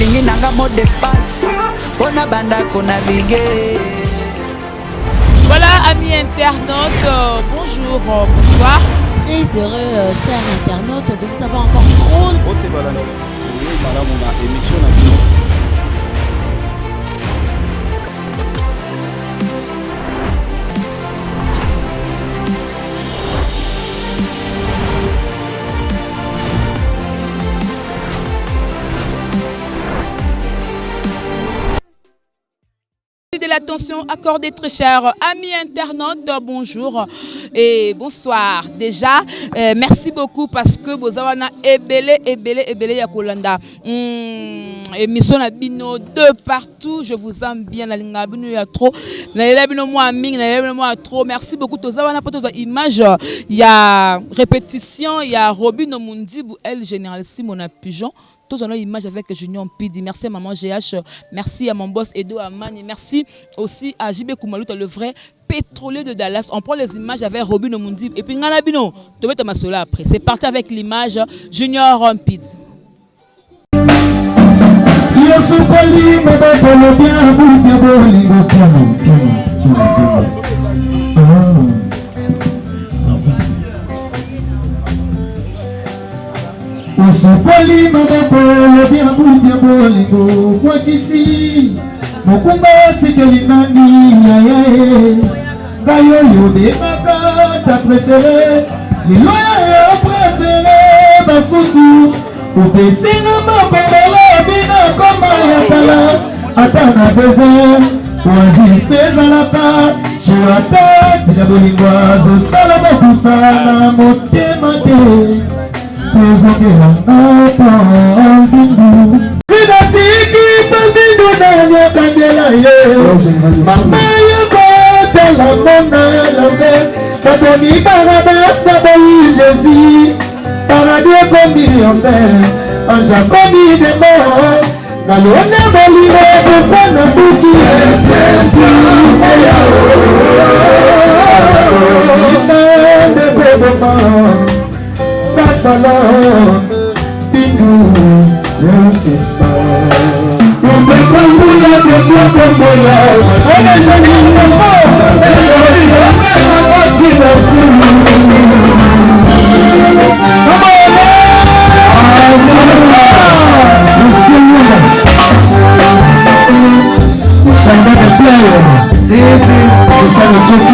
Balingi nanga mot de passe. On a banda qu'on a bigué. Voilà, amis internautes, bonjour, bonsoir. Très heureux, chers internautes, de vous avoir encore trop. De l'attention accordée, très chers amis internautes, bonjour et bonsoir. Déjà, merci beaucoup parce que vous avez ebele ya kolanda. Émission na bino de partout, je vous aime bien. La linga bino ya trop, la bino moi ming, la bino moi trop. Merci beaucoup. Tozana pour toute image, il y a répétition, il y a Robin Omundi, elle général Simon Pigeon. Tous on a une image avec Junior Pidi. Merci à maman GH, merci à mon boss Edo Amani, merci aussi à JB Koumalouta, le vrai pétrolier de Dallas. On prend les images avec Robin Omundi et puis Ngana Bino, tu vas te masser là après. C'est parti avec l'image Junior Pidi. Usukoli mabapolo diabolingo mwakisi Mukumba tikeli nani yae Gayo yode makata prefere Liloya yo prefere basusu Upesinga mabapolo bina koma yakala Atana beze Oasis peza laka Shirata sidabolingo azo salama kusana motema te Tuzongela ngapa bindu Vinatiki bindu na kandela ye Mama yako de la mona la ve Kadoni paradis sabayi Jésus Paradis commis en fer Anja commis de mort Galone bolimo Kufana buki Esenza Ina de beboma Salon, bindu, rafetba. Umbekambula, umbekambula. Ona jani naso, umbekambula Shamba de player, c'est ça le truc.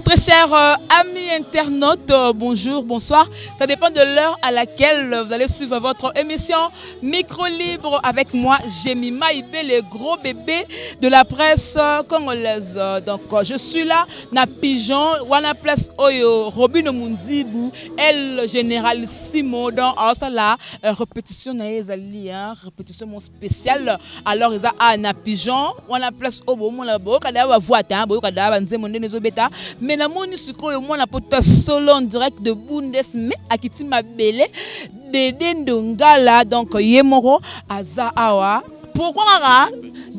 Très cher amis internautes, bonjour, bonsoir. Ça dépend de l'heure à laquelle vous allez suivre votre émission Micro Libre avec moi, Jemima Ibé, le gros bébé de la presse congolaise. Donc, je suis là, na Pigeon, Wana Place Oyo, Robin Mundibu, El Généralissimo, dans la répétition répétition spéciale. Alors, ils ont na Pigeon, Wana Place Oyo, mon labo, kada va voir, kada va nze monde nezo beta. Mais na moni sikoyo mwana pota solo en direct de Bundes mais akiti mabele Dédé Ndongala donc yemoro aza awa pourquoi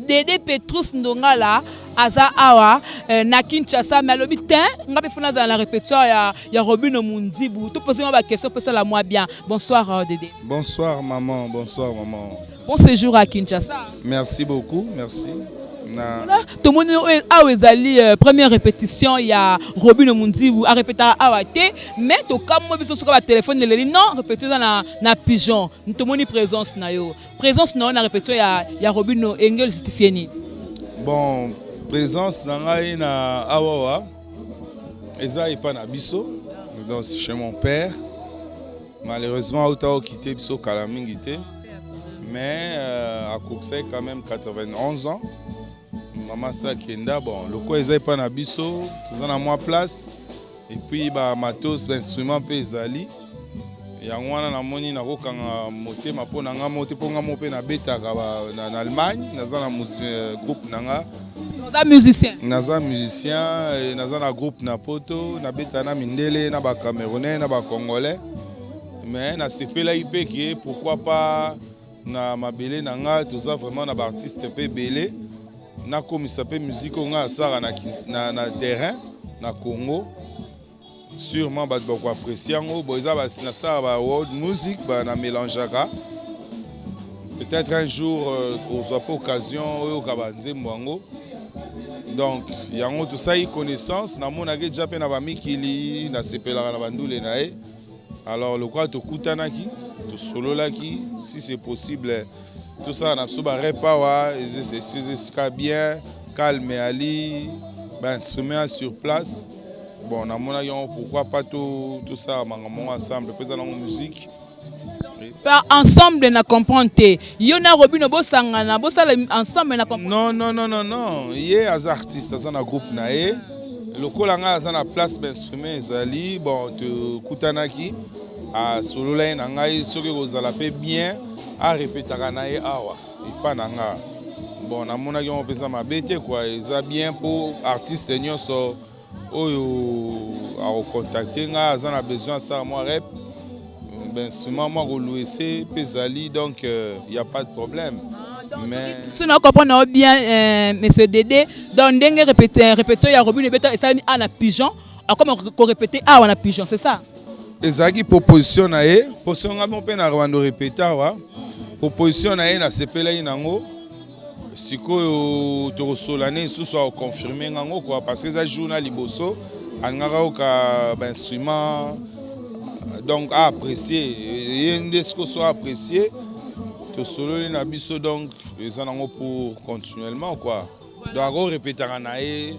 Dédé Petrus Ndongala aza awa na Kinshasa mais alobi tin ngapi funa za la répétition ya Robin Mundibu tout poser ma question pour ça la moi bien. Bonsoir Dédé. Bonsoir maman, bonsoir maman. Bon séjour à Kinshasa. Merci beaucoup, merci. Tout le monde a ezali première répétition il y a Robin Mundibu a répété à te mais to comme moi biso sur téléphone le non répétition na Pigeon tout le monde présence na yo présence na répétition ya Robin Engel justifié ni bon présence na ngai na awawa eza epa na biso donc chez mon père malheureusement auto quitté biso kala mingi te mais à Courcey quand même 91 ans. Maman sa kenda bon le quoi ezai pas na biso toza na moi place et puis ba matos ba instrument pe ezali ya ngwana na moni na kokanga motema po na nga mote po nga mo pe na betaka na Allemagne naza na groupe nanga naza musicien naza na groupe na poto na beta na mindele na ba Camerounais na ba Congolais mais na sepela ipeke pourquoi pas na mabele nanga toza vraiment na ba artiste pe belé na komisa pe musique nga sara na terrain na Congo sûrement ba ko apprécier ngo boza ba na sara ba world music ba na mélangeaka peut-être un jour qu'on soit pas occasion oyo ka ba nzembo ngo donc yango tout ça y connaissance na mona ke déjà pe na ba mikili na sepela na bandule na e alors le quoi to kutanaki to sololaki si c'est possible. Tout ça, on a besoin de repas, c'est bien, calme et ali, instrument sur place. Bon, on a pourquoi pas tout ça, ensemble, présent dans la musique. Ensemble, on a compris. Il y a un Robin Bosangana, ensemble, on a compris. Non. Il y a des artistes dans un groupe. Le Kolanga a la place d'instrument, Zali, bon, tu Kutanaki, à Sololai, Nangai, ceux qui vous allez bien. A répéter kanaye awa ipa nanga bon na mona yo pesa mabete quoi ça bien pour artiste nyonso oyo a contacter nga za na besoin ça moi rep ben instrument moi louer pesali donc il y a pas de problème mais si on comprend bien monsieur Dédé donc ndenge répéter ya Robin beta et ça ni na Pigeon comme qu'on répéter awa na Pigeon c'est ça ezaki proposition na e position nga mon pe na rwando répéter wa proposition na ye na sepelai nango sikoyo to solane susu a confirmer nango quoi parce que ça journal liboso angaka ka ba instrument donc à apprécier yende ce que soit apprécié to solo na biso donc ça nango pour continuellement quoi donc répéter na ye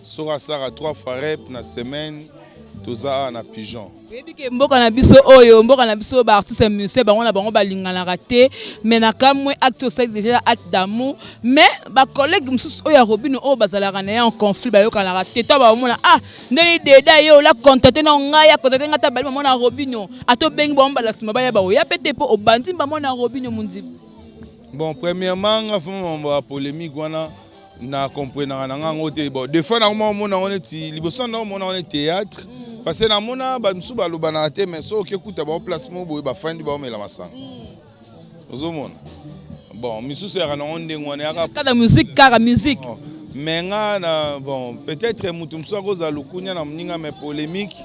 sera ça 3 fois rep na semaine toza na Pigeon. Mboka na biso oyo mboka na biso ba artiste musicien bango na bango balingana raté mais na kamwe acte ça déjà acte d'amour mais ba collègue mususu oyo Robin o bazala kana en conflit ba yo kana raté to ba mona ndeli Dédé yo la contacter na ngaya contacter ngata ba mona Robin ato bengi ba mbala sima ba ya ba ya pete po obandi ba mona Robin Mundibu. Bon premièrement nga fama ba polémique wana na comprendre na nga te bon des fois na mona on est liboso na mona on est théâtre. Parce que na mona ba msu ba lobana te mais so ke kuta ba placement boy ba fandi ba mela masanga. Ozomona. Bon, misu sera na onde ngone aka kada musique kara musique. Mais nga na bon peut-être mutu msu akoza lukunya na mninga mais polémique.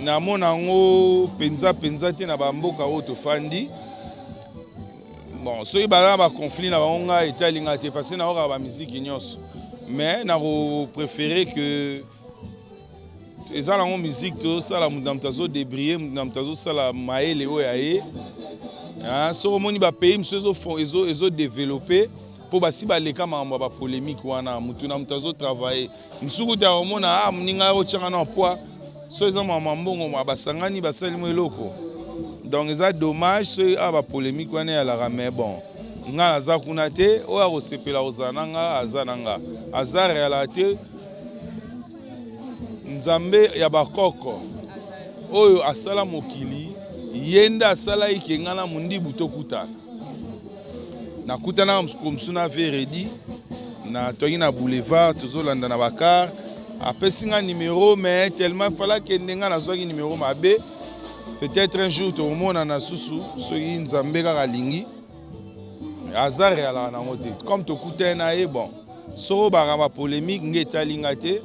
Na mona ngo penza te na ba mboka o to fandi. Bon, so ibala ba conflit na bango etalinga te parce que na ora ba musique nyonso. Mais na préférer que et ça la musique tout ça la mudamtazo débrier mudamtazo ça la maele oyaye hein so moni ba pays monsieur zo font ezo développer po basi baleka makambo ba polémique wana mutu na mutu azo travailler musuku ta omona muninga otyanga na poids so eza mama mbongo basangani basali mo eloko donc eza dommage so ba polémique wana ya la mais bon nga naza kuna te oyo akosepela kozala nanga aza nanga aza réalité nzambe ya bakoko oyo asala mokili yende asala ikenga na mundibu tokutana nakutana msuna veredi na toki na boulevard tozolanda na bakar apesi nga numéro mais tellement fala kende nga nazwaki numéro mabe peut-être un jour tomona na susu soki nzambe kaka lingi aza réalaka nango te comme tokutana na ye bon soko bakamba polémique nge etalinga te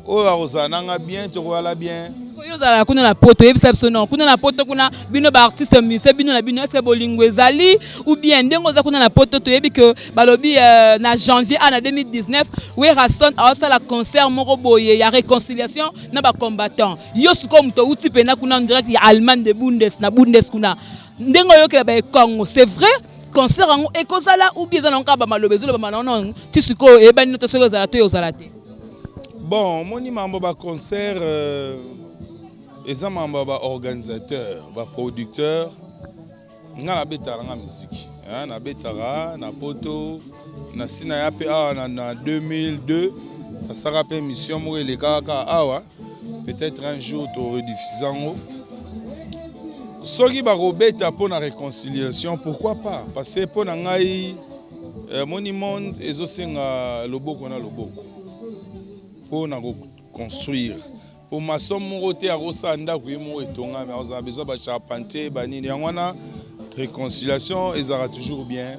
oyo akozala nanga bien tokoyala bien Yo zala kuna na poto yebisa biso non kuna na poto kuna bino ba artiste musicien bino na bino est-ce que bolingo ezali ou bien ndengo za kuna na poto to yebi que balobi na janvier na 2019 we Rasson a sala concert moko boye ya réconciliation na ba combattant yo suko mto uti pena kuna en direct ya Allemagne de Bundes na Bundes kuna ndengo yo ke ba Congo c'est vrai concert ngo ekozala ou bien za nka ba malobezo ba manono ti suko ebani to soko za to yo zala te bon moni mambo ba concert eza mambo ba organisateur ba producteur nga na betala nga musique na betara na poto na sina ya pe awa na 2002 asaka pe mission mo eleka ka awa peut-être un jour to rediffusango soki ba robeta pour la réconciliation pourquoi pas parce que pour na ngai moni monde ezosenga loboko na loboko pour na construire pour ma somme moroté à Rosanda qui est mort et tonga mais on a besoin de charpentier banini yangwana réconciliation ils aura toujours bien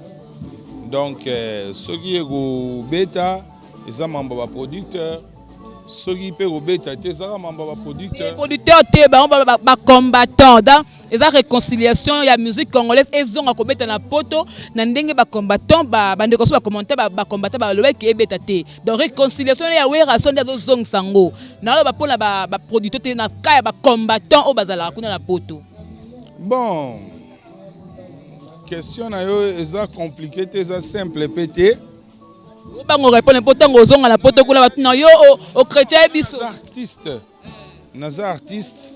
donc ce qui est au bêta ils ont membre producteur ce qui peut au bêta ils ont membre producteur te ba combattant dans eza réconciliation ya musique congolaise ezonga ko beta na poto na ndenge ba combattant ba ndeko so ba commenter ba combattant ba lobe ki ebeta te donc réconciliation ya we Rasson de zong sango na ba pona ba producteur te na kaya ba combattant o bazala kuna na poto bon question na yo eza compliqué te eza simple pété o bango répondre important zonga na poto kula ba na yo o chrétien biso naza artiste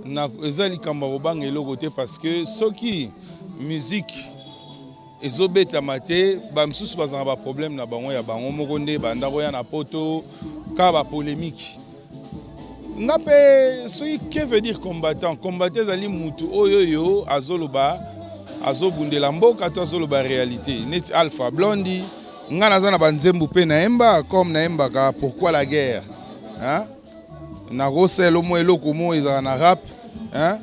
na ezali kamba robanga eloko te parce que soki musique ezobeta mate ba msusu bazanga ba problème na bango ya bango moko nde bandako ya na poto ka ba polémique ngape soki que veut dire combattant combattant ezali mutu oyoyo azoloba azobundela mboka to azoloba réalité net Alpha Blondy nga naza na banzembu pe na emba comme na emba ka pourquoi la guerre hein na roselo mo eloko mo ezala na rap hein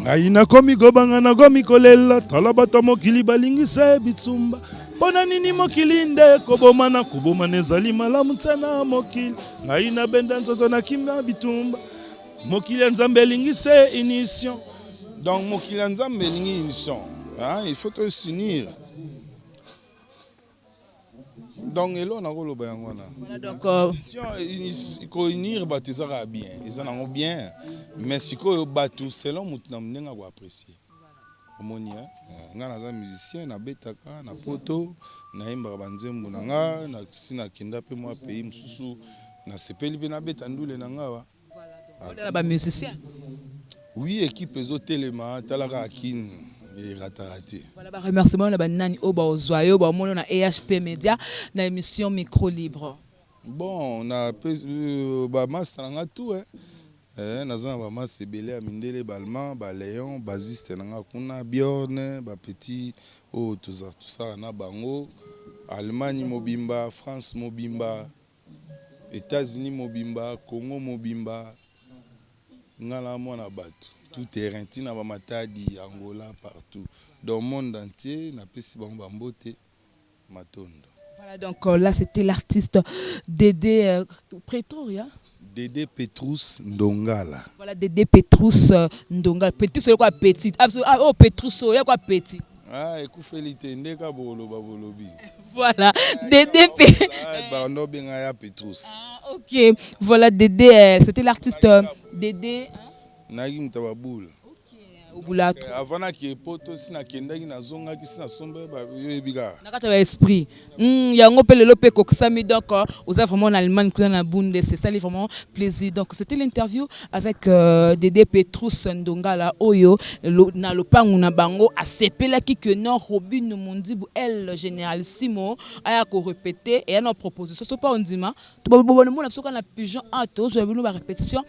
ngai nakomi kobanga nakomi kolela tala bato mokili balingisa bitsumba mpona nini mokili nde koboma ezali malamu tsena mokili ngai nabenda nzoto na kimia bitumba mokili ya nzambe elingisa initiation donc mokili ya nzambe elingi initiation hein il faut s'unir. Donc elo na koloba yango na donc si ko unir bato ezaka bien eza nango bien mais sikoyo bato selon mutu na mnenga ko apprécier omoni nga naza musicien na betaka na poto na imbaka banzembo na nga na sina kenda pe moi pays mususu na sepeli pe na beta ndule na nga wa voilà ba musicien oui équipe ezotelema talaka akine et ratarati. Voilà, bah remerciement na banani o ba ozoyo ba mono na EHP Media na émission Micro Libre. Bon, on a ba master nga tout naza ba master belé amindele balma ba Léon basiste nga kuna Bjorn ba petit o tout ça na bango Allemagne mobimba, France mobimba, États-Unis mobimba, Congo mobimba ngala mona batu. Tout terrain, tina ba matadi Angola partout dans le monde entier na pesi bango bambote matondo. Voilà donc là c'était l'artiste Dédé Pretoria. Dédé Petrus Ndongala. Voilà Dédé Petrus Ndongala. Petit c'est quoi petit? Ah oh Petrus c'est quoi petit? Ah ekufeli ndeka bolo babolobi. Voilà Dédé Bando benga ya Petrus. Ah OK. Voilà Dédé c'était l'artiste Dédé Nagi Mtababoul. OK. Obulato. Avant qui est poto si na kendaki na zonga ki si na sombe ba yebiga. Nakata ba esprit. Yango pe lelo pe kokisami donc vous avez vraiment en Allemagne que na Bundes, c'est ça vraiment plaisir. Donc c'était l'interview avec Dédé Petrus Ndongala Oyo na lopangu na bango asepela ki que non Robin Mondibu elle généralissimo aya ko répéter et une proposition so pas on dit ma to ba bonne mo na so na pigeon ato so ba répétition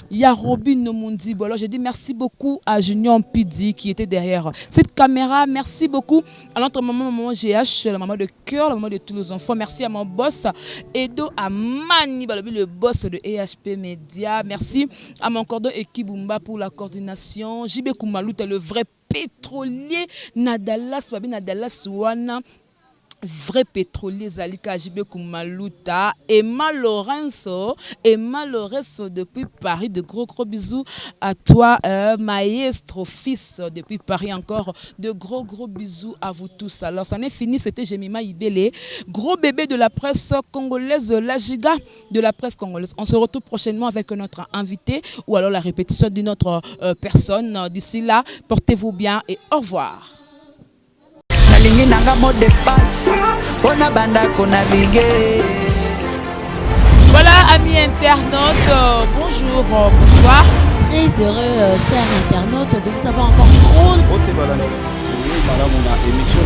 il y a Robin Mondibu. Alors je dis merci beaucoup à Junior Pidi qui était derrière cette caméra. Merci beaucoup à notre maman GH, la maman de cœur, la maman de tous les enfants. Merci à mon boss Edo Amani, le boss de EHP Media. Merci à mon cordon Ekibumba pour la coordination. JB Koumalouta, le vrai pétrolier Nadalas, Babi Nadalas Wana. Vrai pétrolier Zalika JB Koumalouta, Emma Lorenzo depuis Paris, de gros bisous à toi maestro fils depuis Paris, encore de gros bisous à vous tous. Alors ça n'est fini, c'était Jemima Ibele, gros bébé de la presse congolaise, la giga de la presse congolaise. On se retrouve prochainement avec notre invité ou alors la répétition d'une autre personne. D'ici là, portez-vous bien et au revoir. Nalingi nanga mot de passe Pona banda kona bige. Voilà amis internautes, bonjour, bonsoir. Très heureux, chers internautes, de vous avoir encore trop. Ote balani. Oui, madame, on a émission.